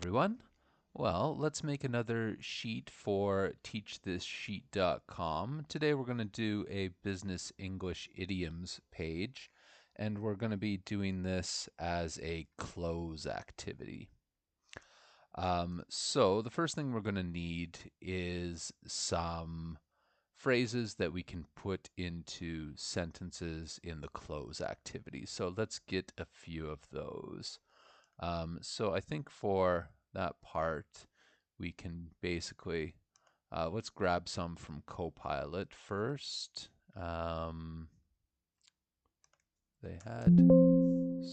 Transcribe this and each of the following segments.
everyone. Well, let's make another sheet for teachthissheet.com. Today we're going to do a business English idioms page, and we're going to be doing this as a close activity. So the first thing we're going to need is some phrases that we can put into sentences in the close activity. So let's get a few of those. So I think for that part, we can basically, let's grab some from Copilot first. They had,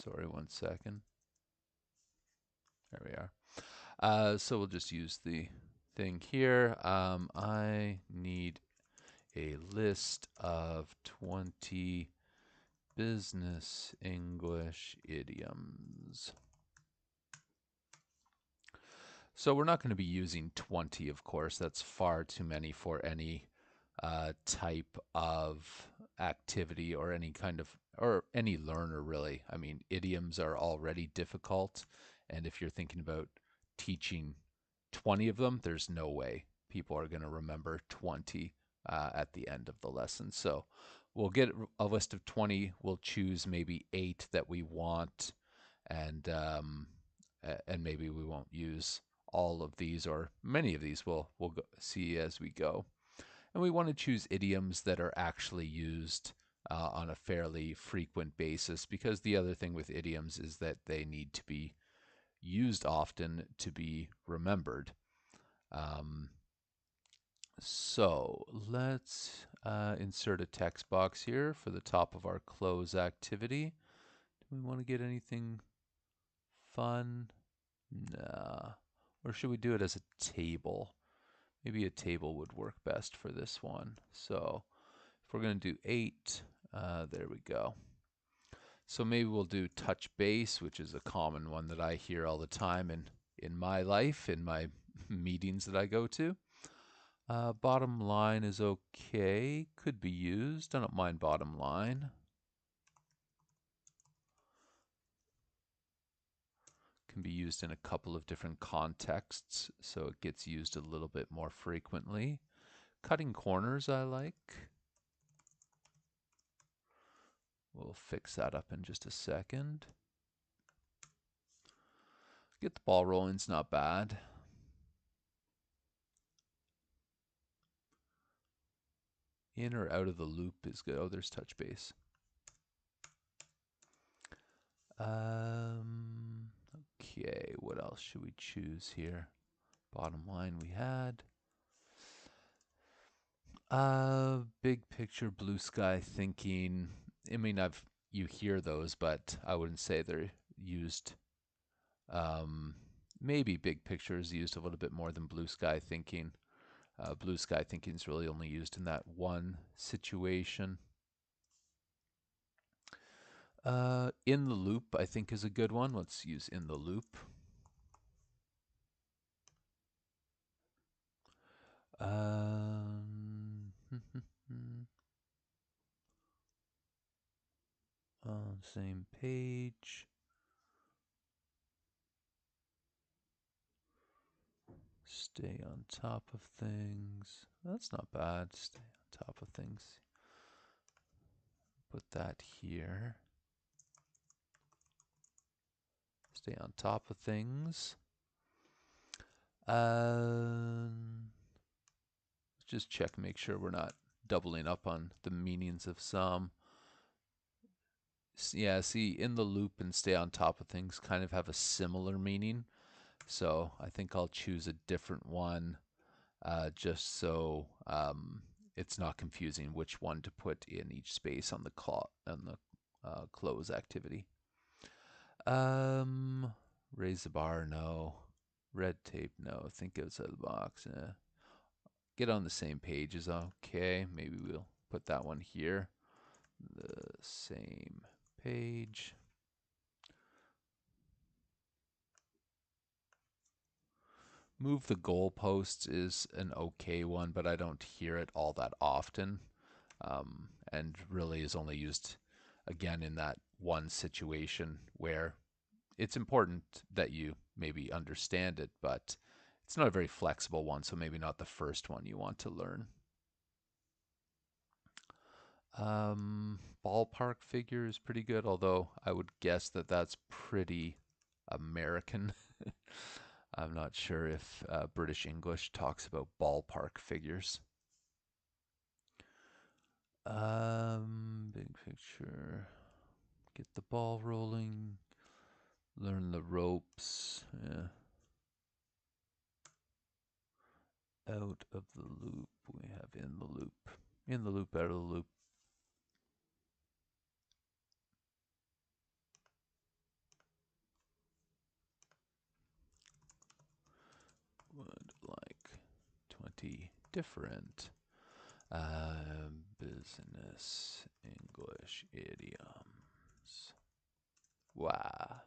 sorry, one second. There we are. So we'll just use the thing here. I need a list of 20 business English idioms. So we're not going to be using 20, of course. That's far too many for any type of activity or any kind of, or any learner really. I mean, idioms are already difficult. And if you're thinking about teaching 20 of them, there's no way people are going to remember 20 at the end of the lesson. So we'll get a list of 20. We'll choose maybe 8 that we want, and maybe we won't use all of these or many of these. We'll see as we go. And we want to choose idioms that are actually used on a fairly frequent basis, because the other thing with idioms is that they need to be used often to be remembered. So let's insert a text box here for the top of our close activity. Do we want to get anything fun? Nah. Or should we do it as a table? Maybe a table would work best for this one. So if we're going to do 8, there we go. So maybe we'll do touch base, which is a common one that I hear all the time in my life, in my meetings that I go to. Bottom line is okay, could be used. I don't mind bottom line. Can be used in a couple of different contexts, so it gets used a little bit more frequently. Cutting corners I like. We'll fix that up in just a second. Get the ball rolling's not bad. In or out of the loop is good. Oh, there's touch base. Okay, what else should we choose here? Bottom line we had. Big picture, blue sky thinking. I mean, you hear those, but I wouldn't say they're used. Maybe big picture is used a little bit more than blue sky thinking. Blue sky thinking is really only used in that one situation. In the loop, I think, is a good one. Let's use in the loop. Same page. Stay on top of things. That's not bad. Stay on top of things. Put that here. Stay on top of things. Just check, make sure we're not doubling up on the meanings of some. Yeah, see, in the loop and stay on top of things kind of have a similar meaning. So I think I'll choose a different one just so it's not confusing which one to put in each space on the close activity. Raise the bar, no. Red tape, no. Think outside the box. Get on the same page is okay. Maybe we'll put that one here. The same page. Move the goalposts is an okay one, but I don't hear it all that often, and really is only used again in that one situation where it's important that you maybe understand it, but it's not a very flexible one, so maybe not the first one you want to learn. Ballpark figure is pretty good, although I would guess that that's pretty American. I'm not sure if British English talks about ballpark figures. Big picture. Get the ball rolling. Learn the ropes. Yeah. Out of the loop. We have in the loop. In the loop, out of the loop. Would like 20 different business English idioms. Wow.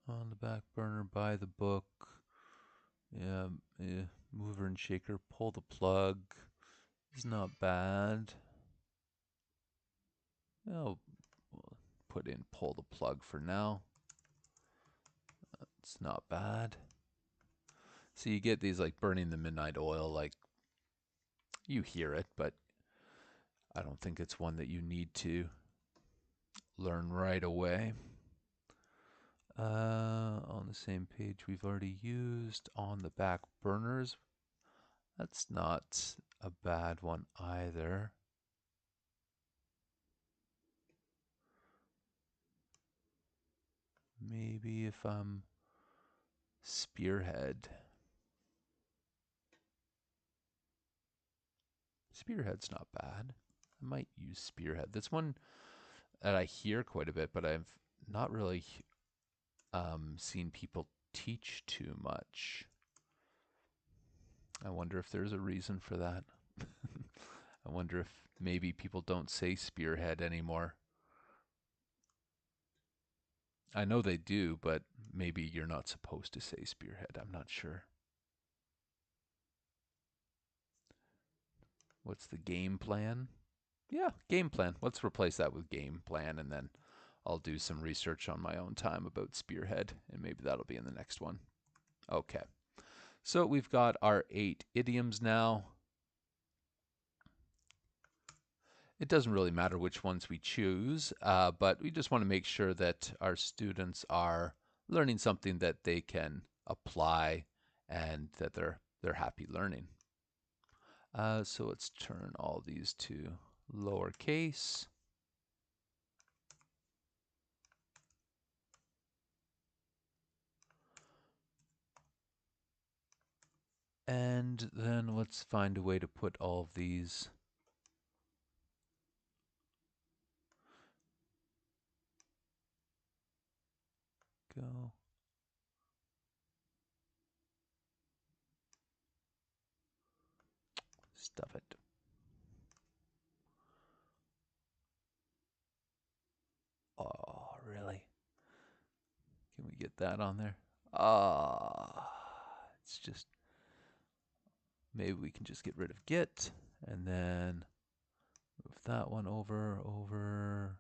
On the back burner, buy the book. Yeah, yeah, mover and shaker, pull the plug. It's not bad. I'll put in pull the plug for now. It's not bad. So you get these like burning the midnight oil, like you hear it, but I don't think it's one that you need to learn right away. On the same page we've already used on the back burners. That's not a bad one either. Maybe if I'm spearhead. Spearhead's not bad. I might use spearhead. That's one that I hear quite a bit, but I've not really seen people teach too much. I wonder if there's a reason for that. I wonder if maybe people don't say spearhead anymore. I know they do, but maybe you're not supposed to say spearhead. I'm not sure. What's the game plan? Yeah, game plan. Let's replace that with game plan, and then I'll do some research on my own time about spearhead, and maybe that'll be in the next one. Okay. So we've got our 8 idioms now. It doesn't really matter which ones we choose, but we just want to make sure that our students are learning something that they can apply and that they're happy learning. So let's turn all these to lowercase. And then let's find a way to put all of these go. Stuff it. Oh, really? Can we get that on there? Ah, it's just, maybe we can just get rid of get and then move that one over.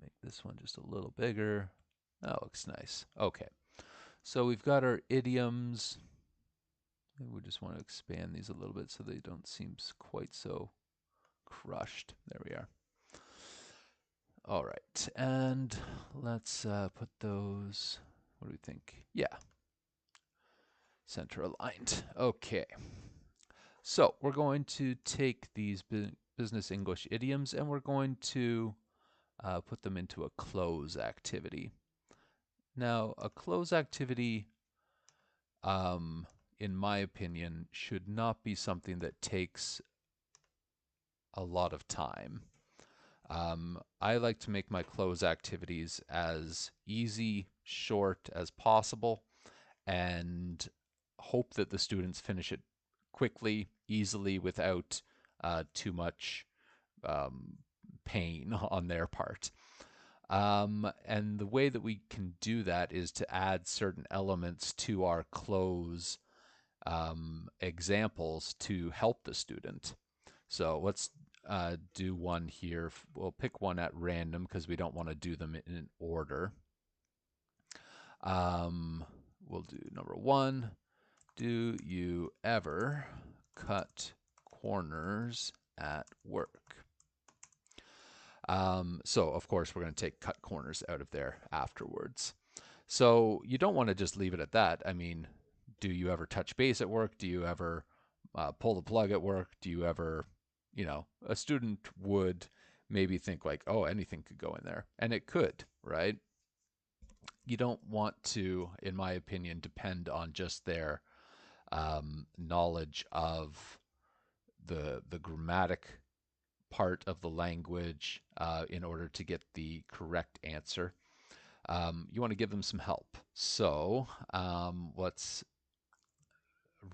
Make this one just a little bigger. That looks nice. Okay. So we've got our idioms. We just want to expand these a little bit so they don't seem quite so crushed. There we are. All right, and let's put those, what do we think? Yeah, center aligned. Okay, so we're going to take these business English idioms and we're going to put them into a close activity. Now, a close activity, in my opinion, should not be something that takes a lot of time. I like to make my close activities as easy, short as possible, and hope that the students finish it quickly, easily, without too much pain on their part. And the way that we can do that is to add certain elements to our close examples to help the student. So let's do one here. We'll pick one at random because we don't want to do them in an order. Um, we'll do number one. Do you ever cut corners at work? So, of course, we're going to take cut corners out of there afterwards. So, you don't want to just leave it at that. I mean, do you ever touch base at work? Do you ever pull the plug at work? Do you ever, a student would maybe think like, oh, anything could go in there. And it could, right? You don't want to, in my opinion, depend on just their knowledge of the grammatic part of the language in order to get the correct answer. You want to give them some help. So let's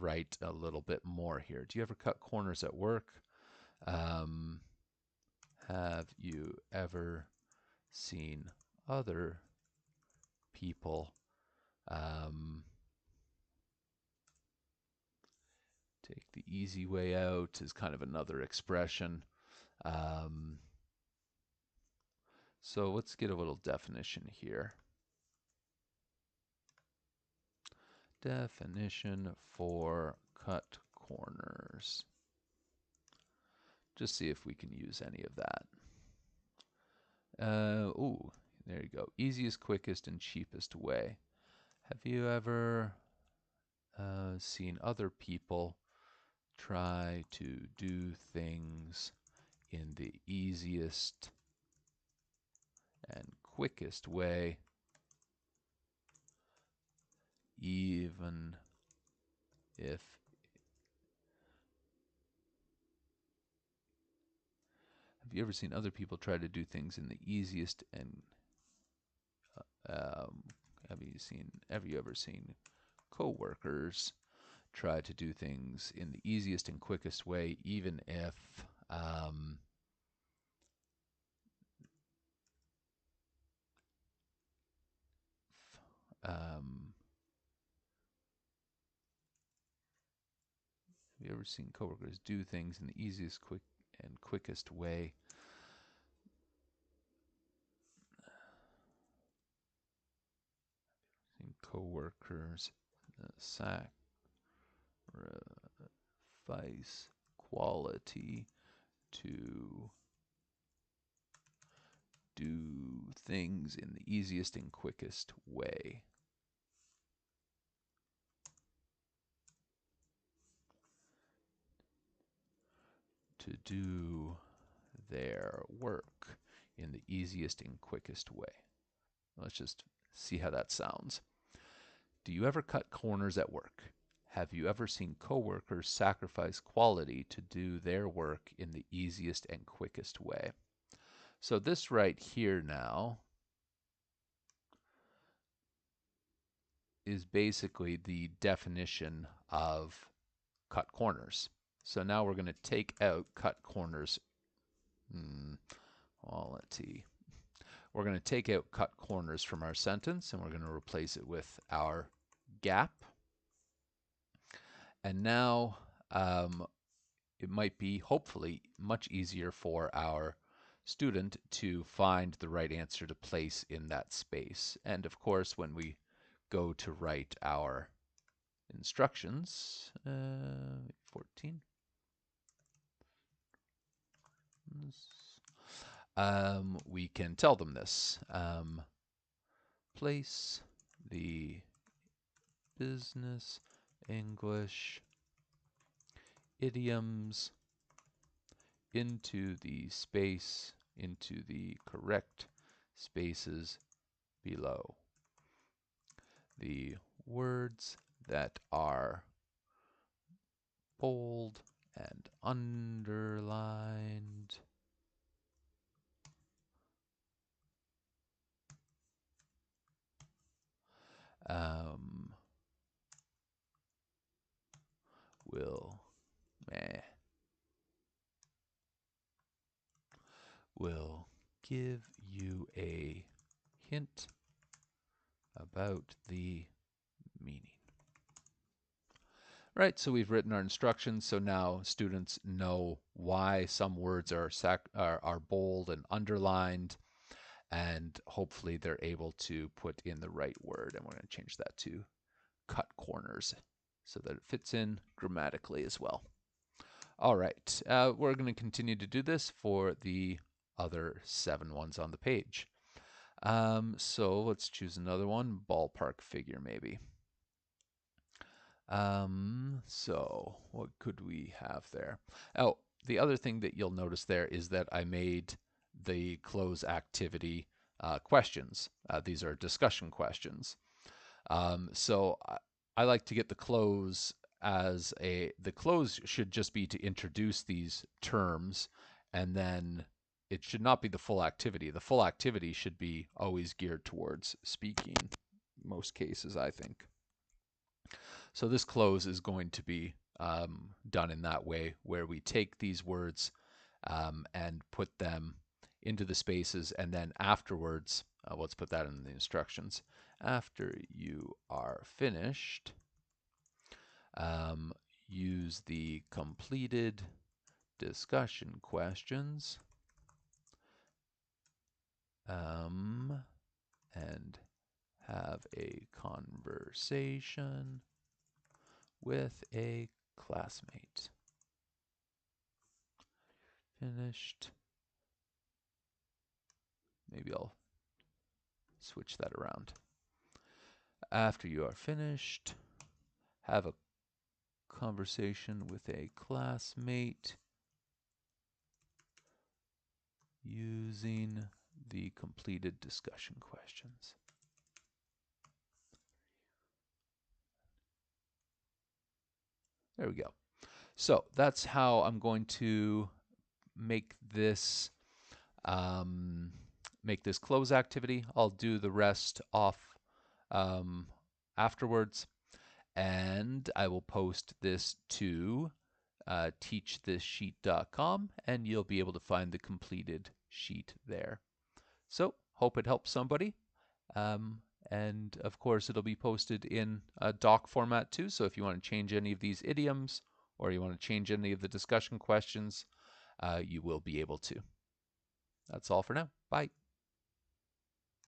write a little bit more here. Do you ever cut corners at work? Um, have you ever seen other people um, take the easy way out is kind of another expression. Um, so let's get a little definition here. Definition for cut corners. Just see if we can use any of that. Ooh, there you go. Easiest, quickest, and cheapest way. Have you ever seen other people try to do things in the easiest and quickest way, even if have you ever seen other people try to do things in the easiest and have you ever seen coworkers try to do things in the easiest and quickest way, even if have you ever seen coworkers do things in the easiest, quick, and quickest way? Seen coworkers sacrifice quality to do things in the easiest and quickest way. To do their work in the easiest and quickest way. Let's just see how that sounds. Do you ever cut corners at work? Have you ever seen coworkers sacrifice quality to do their work in the easiest and quickest way? So this right here now is basically the definition of cut corners. So now we're going to take out cut corners quality. We're going to take out cut corners from our sentence and we're going to replace it with our gap. And now it might be hopefully much easier for our student to find the right answer to place in that space. And of course, when we go to write our instructions, 14, we can tell them this. Place the business English idioms into the correct spaces below. The words that are bold and underlined will give you a hint about the meaning. Right, so we've written our instructions, so now students know why some words are bold and underlined, and hopefully they're able to put in the right word. And we're going to change that to cut corners so that it fits in grammatically as well. All right, we're going to continue to do this for the other 7 ones on the page. So let's choose another one, ballpark figure maybe. So what could we have there? Oh, the other thing that you'll notice there is that I made the close activity questions. These are discussion questions. So I like to get the close as the close should just be to introduce these terms, and then it should not be the full activity. The full activity should be always geared towards speaking, most cases, I think. So this close is going to be done in that way, where we take these words and put them into the spaces, and then afterwards, let's put that in the instructions. After you are finished, use the completed discussion questions and have a conversation with a classmate. Finished. Maybe I'll switch that around. After you are finished, have a conversation with a classmate using the completed discussion questions. There we go. So that's how I'm going to make this close activity. I'll do the rest off afterwards, and I will post this to teachthisSheet.com, and you'll be able to find the completed sheet there. So hope it helps somebody. And of course, it'll be posted in a doc format too. So if you want to change any of these idioms or you want to change any of the discussion questions, you will be able to. That's all for now. Bye.